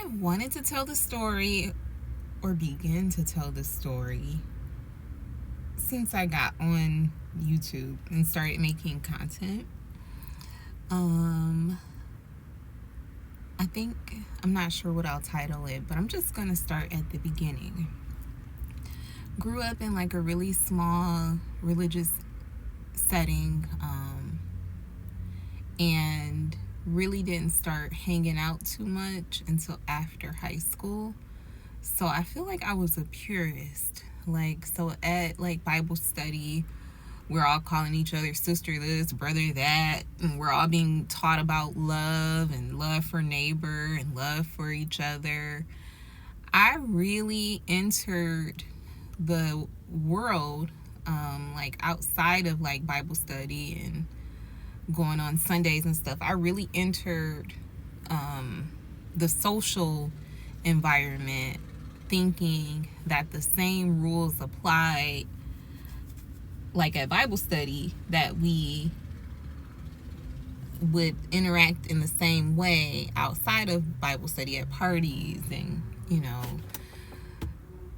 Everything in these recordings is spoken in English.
I wanted to tell the story or begin to tell the story since I got on YouTube and started making content. I think, I'm not sure what I'll title it, but I'm just gonna start at the beginning. Grew up in like a really small religious setting, and really didn't start hanging out too much until after high school. So I feel like I was a purist. Like, so at like Bible study, we're all calling each other sister this, brother that, and we're all being taught about love and love for neighbor and love for each other. I really entered the world, like outside of like Bible study and going on Sundays and stuff. I really entered the social environment thinking that the same rules applied like at Bible study, that we would interact in the same way outside of Bible study at parties and,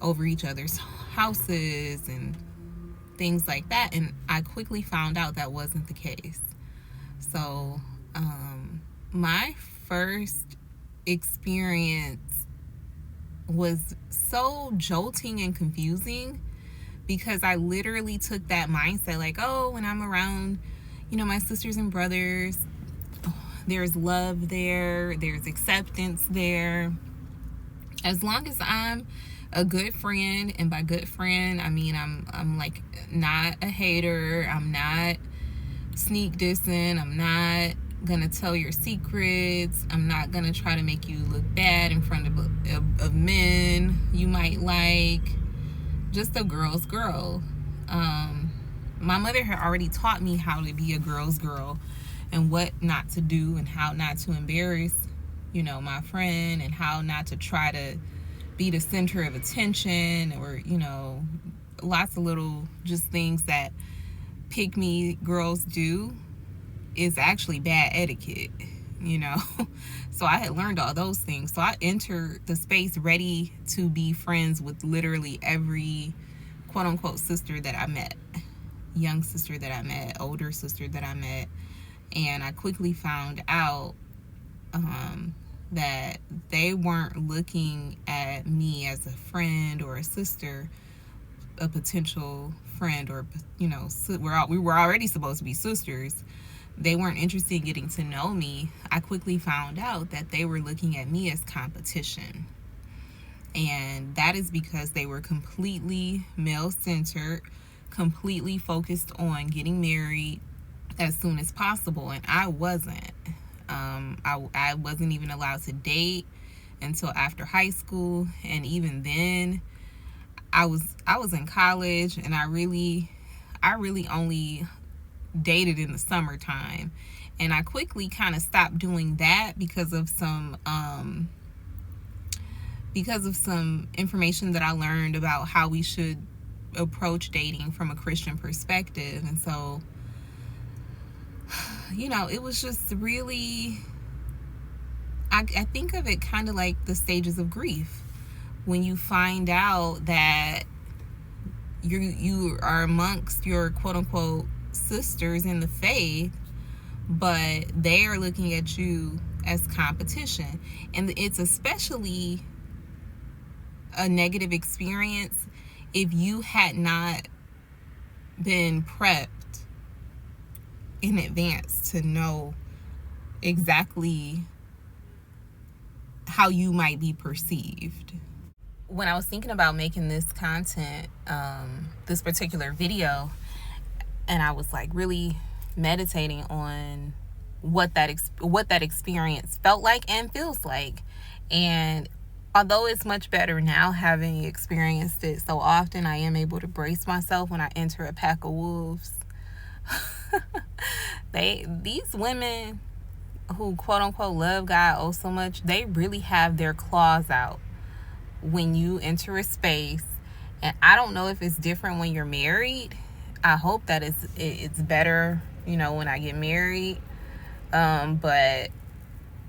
over each other's houses and things like that. And I quickly found out that wasn't the case. So my first experience was so jolting and confusing, because I literally took that mindset like, oh, when I'm around, my sisters and brothers, there's love there, there's acceptance there. As long as I'm a good friend, and by good friend, I mean I'm like not a hater, I'm not sneak dissing, I'm not gonna tell your secrets, I'm not gonna try to make you look bad in front of men you might like. Just a girl's girl. My mother had already taught me how to be a girl's girl and what not to do and how not to embarrass, my friend, and how not to try to be the center of attention, or, lots of little just things that pick me girls do is actually bad etiquette, So I had learned all those things. So I entered the space ready to be friends with literally every quote unquote sister that I met, young sister that I met, older sister that I met. And I quickly found out that they weren't looking at me as a friend or a sister, a potential friend, or, we were already supposed to be sisters. They weren't interested in getting to know me. I quickly found out that they were looking at me as competition. And that is because they were completely male-centered, completely focused on getting married as soon as possible. And I wasn't. I wasn't even allowed to date until after high school. And even then, I was in college, and I really only dated in the summertime. And I quickly kind of stopped doing that because of some information that I learned about how we should approach dating from a Christian perspective. And so, it was just really, I think of it kind of like the stages of grief. When you find out that you are amongst your quote unquote sisters in the faith, but they are looking at you as competition. And it's especially a negative experience if you had not been prepped in advance to know exactly how you might be perceived. When I was thinking about making this content, this particular video, and I was like really meditating on what that experience felt like and feels like. And although it's much better now having experienced it so often, I am able to brace myself when I enter a pack of wolves. These women who quote unquote love God oh so much, they really have their claws out when you enter a space. And I don't know if it's different when you're married. I hope that it's better, when I get married. But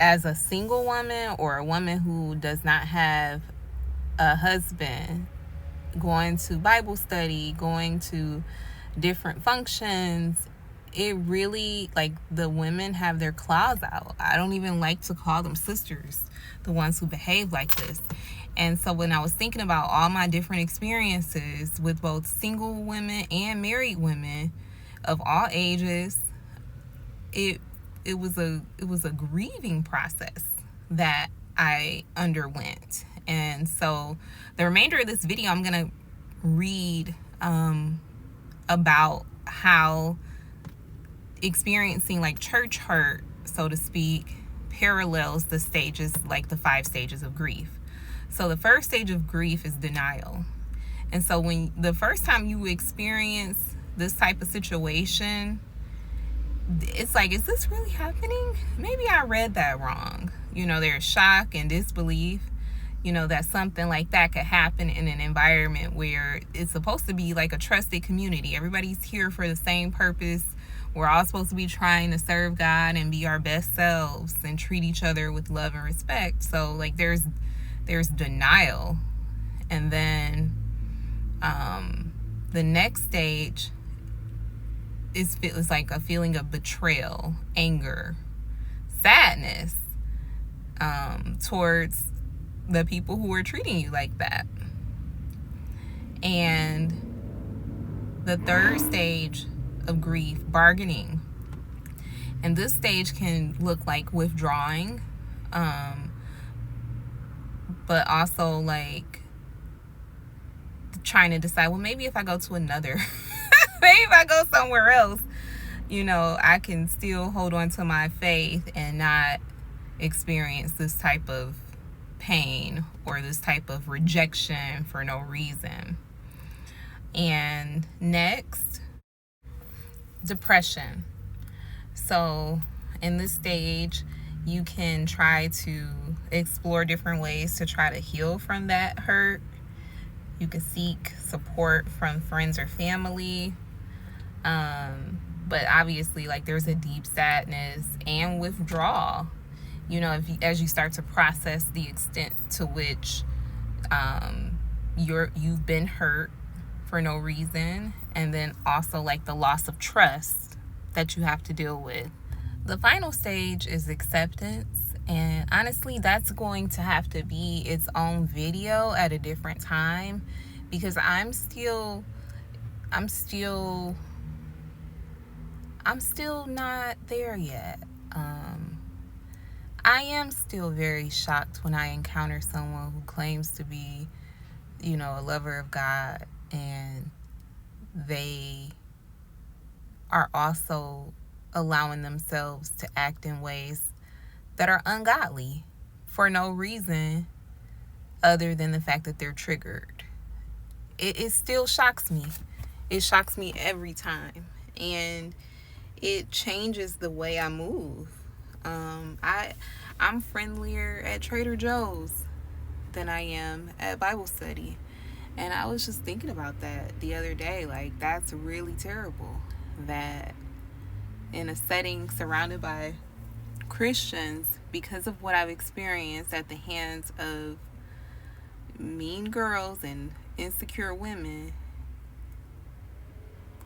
as a single woman or a woman who does not have a husband, going to Bible study, going to different functions, it really, like, the women have their claws out. I don't even like to call them sisters, the ones who behave like this. And so when I was thinking about all my different experiences with both single women and married women of all ages, it was a grieving process that I underwent. And so the remainder of this video, I'm gonna read about how experiencing like church hurt, so to speak, parallels the stages, like the 5 stages of grief. So the first stage of grief is denial. And so when the first time you experience this type of situation, it's like, is this really happening? Maybe I read that wrong. There's shock and disbelief, that something like that could happen in an environment where it's supposed to be like a trusted community. Everybody's here for the same purpose. We're all supposed to be trying to serve God and be our best selves and treat each other with love and respect. So like there's denial. And then the next stage is like a feeling of betrayal, anger, sadness towards the people who are treating you like that. And the third stage of grief, bargaining. And this stage can look like withdrawing, but also like trying to decide, well, maybe if I go to another, maybe if I go somewhere else, I can still hold on to my faith and not experience this type of pain or this type of rejection for no reason. And next, depression. So in this stage, you can try to explore different ways to try to heal from that hurt. You can seek support from friends or family. But obviously, like, there's a deep sadness and withdrawal, as you start to process the extent to which you've been hurt for no reason. And then also like the loss of trust that you have to deal with. The final stage is acceptance. And honestly, that's going to have to be its own video at a different time, because I'm still not there yet. I am still very shocked when I encounter someone who claims to be, a lover of God, and they are also allowing themselves to act in ways that are ungodly for no reason other than the fact that they're triggered. It still shocks me. It shocks me every time. And it changes the way I move. I'm friendlier at Trader Joe's than I am at Bible study. And I was just thinking about that the other day. Like, that's really terrible that in a setting surrounded by Christians, because of what I've experienced at the hands of mean girls and insecure women,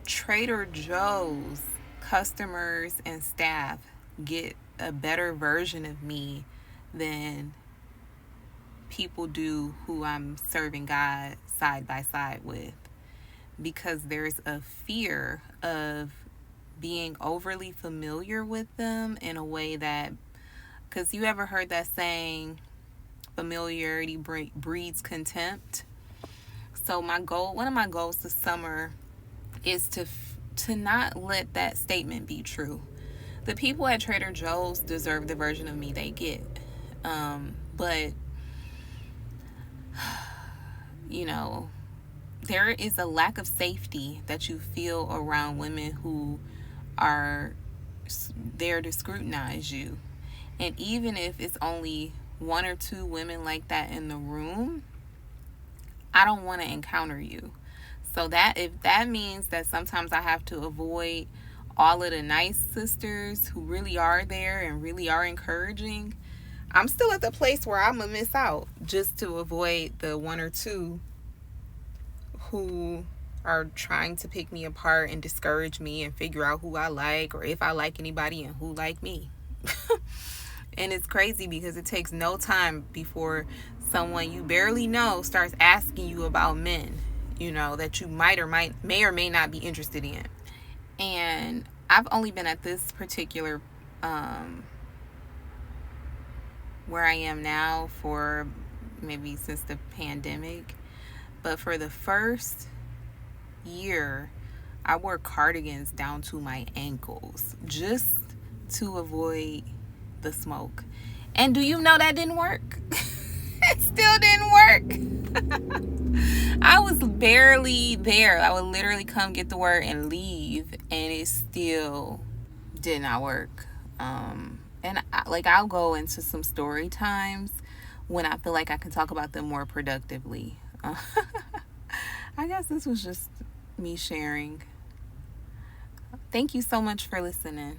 Trader Joe's customers and staff get a better version of me than people do who I'm serving God side by side with, because there's a fear of being overly familiar with them in a way that, because you ever heard that saying, familiarity breeds contempt? So one of my goals this summer is to not let that statement be true. The people at Trader Joe's deserve the version of me they get. But there is a lack of safety that you feel around women who are there to scrutinize you. And even if it's only 1 or 2 women like that in the room, I don't want to encounter you. So that if that means that sometimes I have to avoid all of the nice sisters who really are there and really are encouraging, I'm still at the place where I'm gonna miss out just to avoid the one or two who are trying to pick me apart and discourage me and figure out who I like or if I like anybody and who like me. And it's crazy because it takes no time before someone you barely know starts asking you about men, that you may or may not be interested in. And I've only been at this particular where I am now for maybe since the pandemic. But for the first year, I wore cardigans down to my ankles just to avoid the smoke. And do you know that didn't work? It still didn't work. I was barely there. I would literally come get the work and leave, and it still did not work. And I'll go into some story times when I feel like I can talk about them more productively. I guess this was just me sharing. Thank you so much for listening.